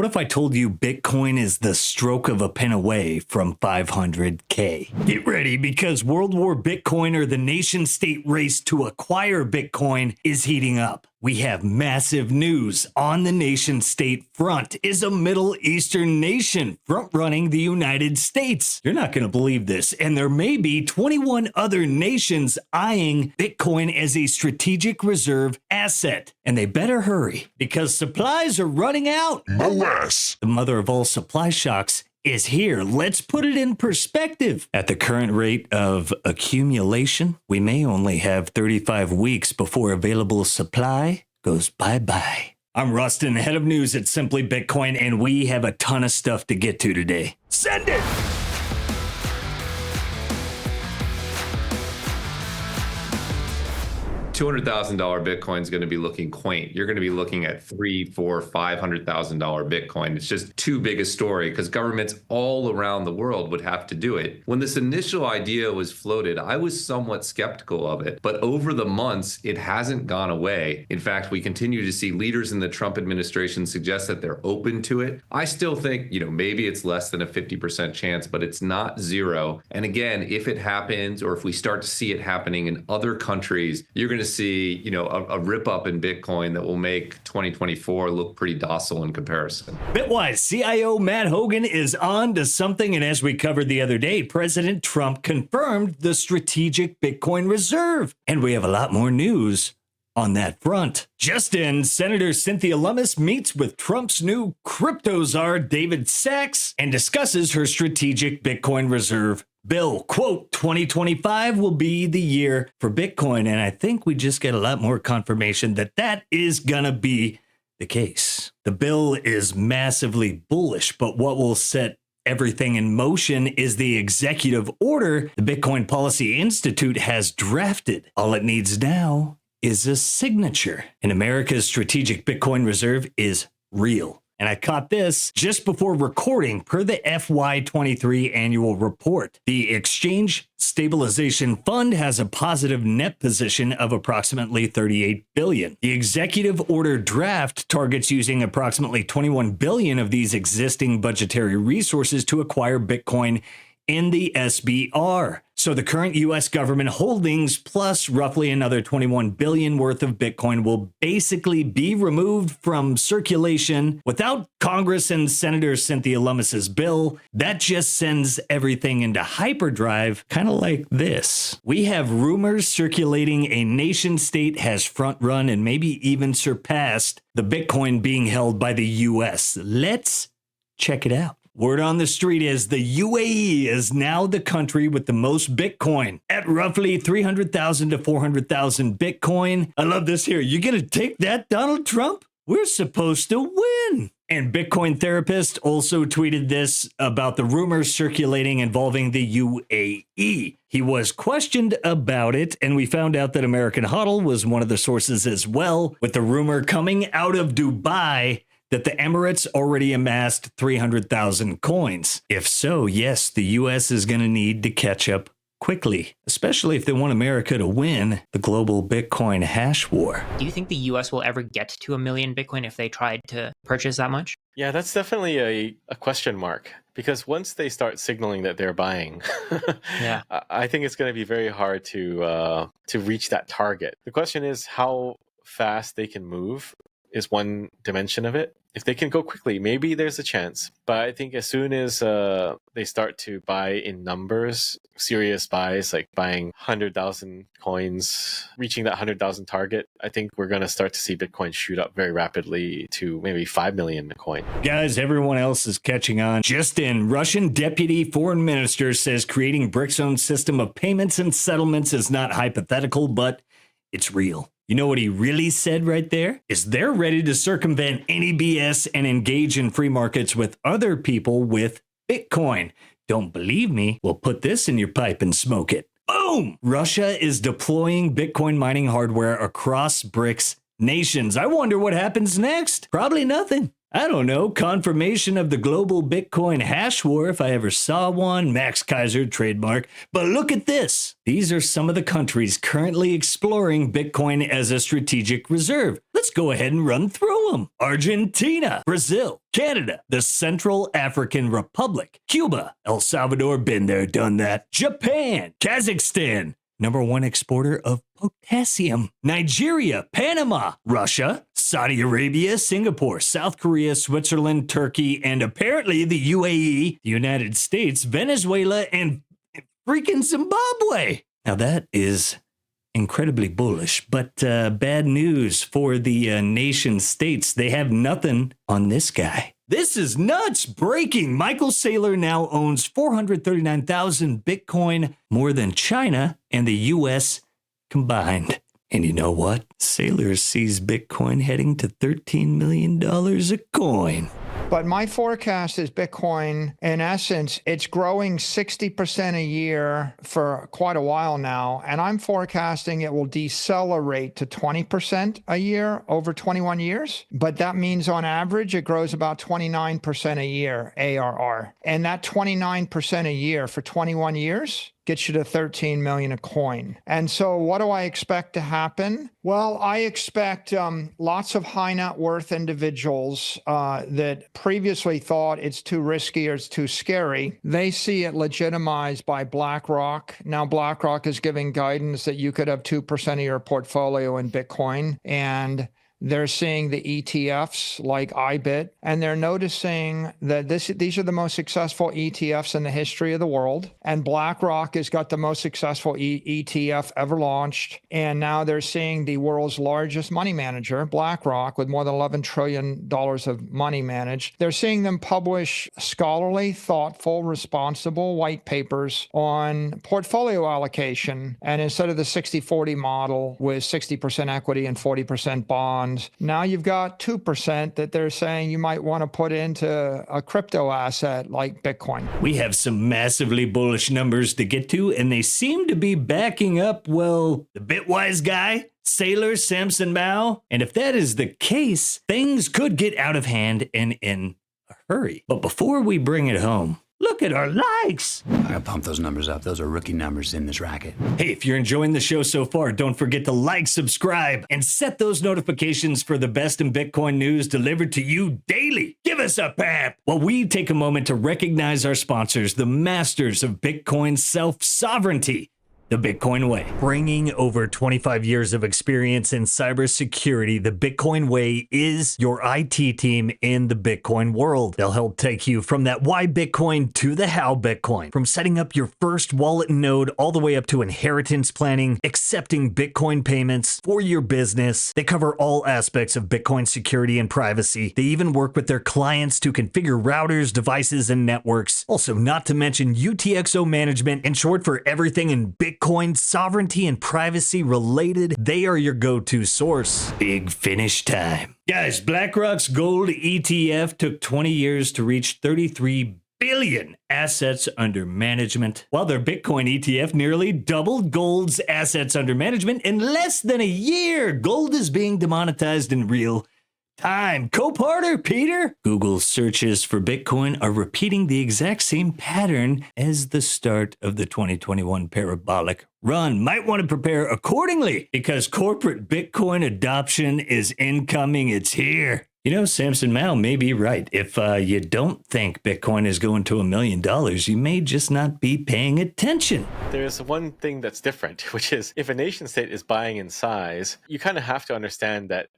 What if I told you Bitcoin is the stroke of a pen away from 500K? Get ready, because World War Bitcoin, or the nation-state race to acquire Bitcoin, is heating up. We have massive news. On the nation-state front is a Middle Eastern nation front-running the United States. You're not going to believe this, and there may be 21 other nations eyeing Bitcoin as a strategic reserve asset. And they better hurry, because supplies are running out. Molas! The mother of all supply shocks is here. Let's put it in perspective. At the current rate of accumulation, we may only have 35 weeks before available supply goes bye-bye. I'm Rustin, head of news at Simply Bitcoin, and we have a ton of stuff to get to today. Send it! $200,000 Bitcoin is going to be looking quaint. You're going to be looking at $300,000, $400,000, $500,000 Bitcoin. It's just too big a story because governments all around the world would have to do it. When this initial idea was floated, I was somewhat skeptical of it, but over the months, it hasn't gone away. In fact, we continue to see leaders in the Trump administration suggest that they're open to it. I still think, maybe it's less than a 50% chance, but it's not zero. And again, if it happens, or if we start to see it happening in other countries, you're going to see, a rip up in Bitcoin that will make 2024 look pretty docile in comparison. Bitwise CIO Matt Hogan is on to something, and as we covered the other day, President Trump confirmed the strategic Bitcoin reserve, and we have a lot more news on that front. Just in, Senator Cynthia Lummis meets with Trump's new crypto czar David Sachs and discusses her strategic Bitcoin reserve bill. Quote, 2025 will be the year for Bitcoin. And I think we just get a lot more confirmation that that is gonna be the case. The bill is massively bullish, but what will set everything in motion is the executive order the Bitcoin Policy Institute has drafted. All it needs now is a signature. And America's strategic Bitcoin reserve is real. And I caught this just before recording per the FY23 annual report. The Exchange Stabilization Fund has a positive net position of approximately $38 billion. The executive order draft targets using approximately $21 billion of these existing budgetary resources to acquire Bitcoin in the SBR. So the current U.S. government holdings plus roughly another $21 billion worth of Bitcoin will basically be removed from circulation without Congress and Senator Cynthia Lummis's bill. That just sends everything into hyperdrive, kind of like this. We have rumors circulating a nation state has front run and maybe even surpassed the Bitcoin being held by the U.S. Let's check it out. Word on the street is the UAE is now the country with the most Bitcoin at roughly 300,000 to 400,000 Bitcoin. I love this here. You gonna take that, Donald Trump? We're supposed to win. And Bitcoin Therapist also tweeted this about the rumors circulating involving the UAE. He was questioned about it, and we found out that American Huddle was one of the sources as well, with the rumor coming out of Dubai that the Emirates already amassed 300,000 coins. If so, yes, the US is going to need to catch up quickly, especially if they want America to win the global Bitcoin hash war. Do you think the US will ever get to 1 million Bitcoin if they tried to purchase that much? Yeah, that's definitely a question mark, because once they start signaling that they're buying, yeah, I think it's going to be very hard to reach that target. The question is how fast they can move is one dimension of it. If they can go quickly, maybe there's a chance. But I think as soon as they start to buy in numbers, serious buys, like buying 100,000 coins, reaching that 100,000 target, I think we're going to start to see Bitcoin shoot up very rapidly to maybe 5 million a coin. Guys, everyone else is catching on. Just in, Russian deputy foreign minister says creating BRICS' own system of payments and settlements is not hypothetical, but it's real. You know what he really said right there? Is they're ready to circumvent any BS and engage in free markets with other people with Bitcoin. Don't believe me? Well, put this in your pipe and smoke it. Boom! Russia is deploying Bitcoin mining hardware across BRICS nations. I wonder what happens next. Probably nothing. I don't know, confirmation of the global Bitcoin hash war if I ever saw one, Max Kaiser trademark. But look at this. These are some of the countries currently exploring Bitcoin as a strategic reserve. Let's go ahead and run through them. Argentina, Brazil, Canada, the Central African Republic, Cuba, El Salvador, been there, done that, Japan, Kazakhstan, #1 exporter of potassium, Nigeria, Panama, Russia, Saudi Arabia, Singapore, South Korea, Switzerland, Turkey, and apparently the UAE, the United States, Venezuela, and freaking Zimbabwe. Now that is incredibly bullish, but bad news for the nation states. They have nothing on this guy. This is nuts. Breaking. Michael Saylor now owns 439,000 Bitcoin, more than China and the US combined. And you know what? Saylor sees Bitcoin heading to $13 million a coin. But my forecast is Bitcoin, in essence, it's growing 60% a year for quite a while now. And I'm forecasting it will decelerate to 20% a year over 21 years. But that means on average, it grows about 29% a year, ARR. And that 29% a year for 21 years gets you to 13 million a coin. And so what do I expect to happen? Well, I expect lots of high net worth individuals that previously thought it's too risky or it's too scary. They see it legitimized by BlackRock. Now, BlackRock is giving guidance that you could have 2% of your portfolio in Bitcoin, and they're seeing the ETFs like IBIT, and they're noticing that these are the most successful ETFs in the history of the world. And BlackRock has got the most successful ETF ever launched. And now they're seeing the world's largest money manager, BlackRock, with more than $11 trillion of money managed. They're seeing them publish scholarly, thoughtful, responsible white papers on portfolio allocation. And instead of the 60-40 model with 60% equity and 40% bonds, now you've got 2% that they're saying you might want to put into a crypto asset like Bitcoin. We have some massively bullish numbers to get to, and they seem to be backing up, well, the Bitwise guy, Saylor, Samson Mao. And if that is the case, things could get out of hand and in a hurry. But before we bring it home, look at our likes. I gotta pump those numbers up. Those are rookie numbers in this racket. Hey, if you're enjoying the show so far, don't forget to like, subscribe, and set those notifications for the best in Bitcoin news delivered to you daily. Give us a pep while we take a moment to recognize our sponsors, the masters of Bitcoin self-sovereignty. The Bitcoin Way. Bringing over 25 years of experience in cybersecurity, the Bitcoin Way is your IT team in the Bitcoin world. They'll help take you from that why Bitcoin to the how Bitcoin. From setting up your first wallet node all the way up to inheritance planning, accepting Bitcoin payments for your business. They cover all aspects of Bitcoin security and privacy. They even work with their clients to configure routers, devices, and networks. Also, not to mention UTXO management, in short for everything in Bitcoin sovereignty and privacy related. They are your go-to source. Big finish time. Guys, BlackRock's gold ETF took 20 years to reach 33 billion assets under management, while their Bitcoin ETF nearly doubled gold's assets under management in less than a year. Gold is being demonetized in real time. Co-parter, Peter? Google searches for Bitcoin are repeating the exact same pattern as the start of the 2021 parabolic run. Might want to prepare accordingly because corporate Bitcoin adoption is incoming. It's here. You know, Samson Mao may be right. If you don't think Bitcoin is going to $1 million, you may just not be paying attention. There's one thing that's different, which is if a nation state is buying in size, you kind of have to understand that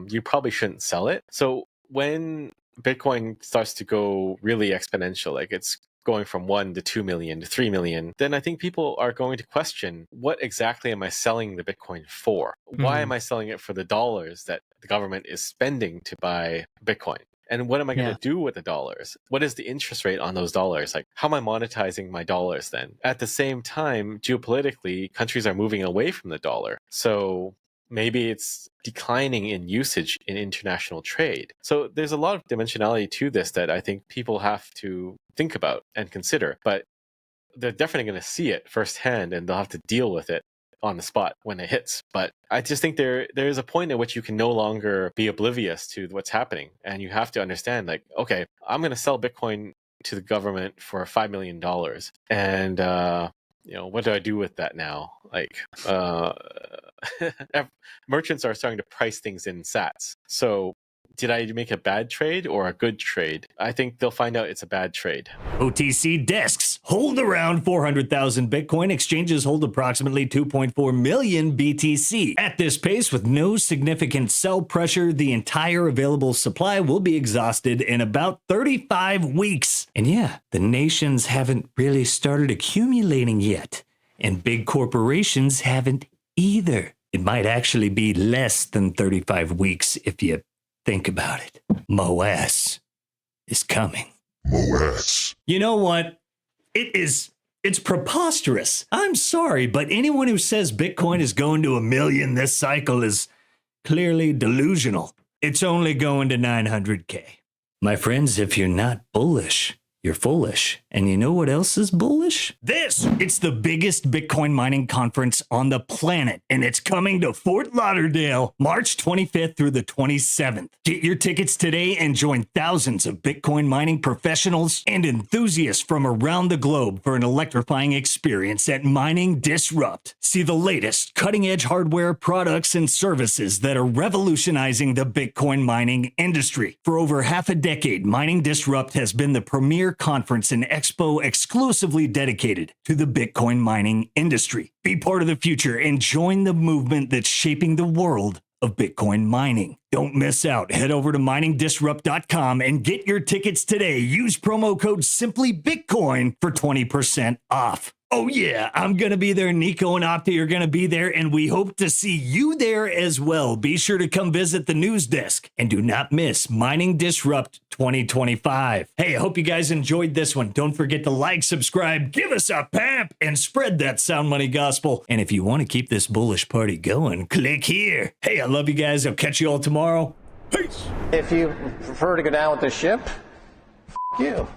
you probably shouldn't sell it. So when Bitcoin starts to go really exponential, like it's going from 1 to 2 million to 3 million, then I think people are going to question, what exactly am I selling the Bitcoin for? Why am I selling it for the dollars that the government is spending to buy Bitcoin? And what am I going to do with the dollars? What is the interest rate on those dollars? Like, how am I monetizing my dollars then? At the same time, geopolitically, countries are moving away from the dollar. So maybe it's declining in usage in international trade. So there's a lot of dimensionality to this that I think people have to think about and consider. But they're definitely going to see it firsthand and they'll have to deal with it on the spot when it hits. But I just think there is a point at which you can no longer be oblivious to what's happening. And you have to understand, like, okay, I'm going to sell Bitcoin to the government for $5 million. And what do I do with that now? Like, merchants are starting to price things in sats. So did I make a bad trade or a good trade? I think they'll find out it's a bad trade. OTC desks hold around 400,000 Bitcoin. Exchanges hold approximately 2.4 million BTC. At this pace, with no significant sell pressure, the entire available supply will be exhausted in about 35 weeks. And yeah, the nations haven't really started accumulating yet. And big corporations haven't either. It might actually be less than 35 weeks if you think about it. MOAS is coming. MOAS. You know what? It's preposterous. I'm sorry, but anyone who says Bitcoin is going to 1 million this cycle is clearly delusional. It's only going to 900K. My friends, if you're not bullish, you're foolish. And you know what else is bullish? It's the biggest Bitcoin mining conference on the planet, and it's coming to Fort Lauderdale, March 25th through the 27th. Get your tickets today and join thousands of Bitcoin mining professionals and enthusiasts from around the globe for an electrifying experience at Mining Disrupt. See the latest cutting-edge hardware, products, and services that are revolutionizing the Bitcoin mining industry. For over half a decade, Mining Disrupt has been the premier conference and expo exclusively dedicated to the Bitcoin mining industry. Be part of the future and join the movement that's shaping the world of Bitcoin mining. Don't miss out. Head over to miningdisrupt.com and get your tickets today. Use promo code SimplyBitcoin for 20% off. Oh yeah, I'm going to be there. Nico and Opti are going to be there, and we hope to see you there as well. Be sure to come visit the news desk and do not miss Mining Disrupt 2025. Hey, I hope you guys enjoyed this one. Don't forget to like, subscribe, give us a pamp, and spread that sound money gospel. And if you want to keep this bullish party going, click here. Hey, I love you guys. I'll catch you all tomorrow. Peace. If you prefer to go down with the ship, you.